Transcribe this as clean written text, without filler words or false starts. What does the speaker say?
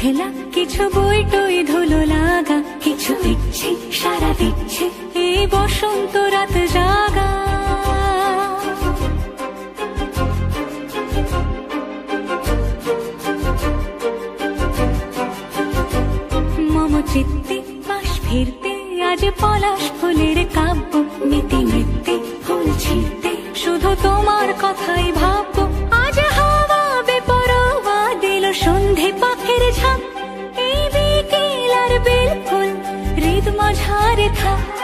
খেলা কিছু বই টই ধুলো লাগা, কিছু দিচ্ছে সারা দিচ্ছে এই বসন্ত রাত জাগা। মম চিত্তে পাশ ফিরতে আজ পলাশ ফুলের কাব্য, নীতি নৃত্যে ফুল ছিঁড়তে শুধু তোমার কথাই ভাববো। আজ হাওয়া বেপরোয়া দিল সন্ধে পাখির ঝাঁক, এই বিকেল আর বেল ফুল হৃদ মাঝারে থাক।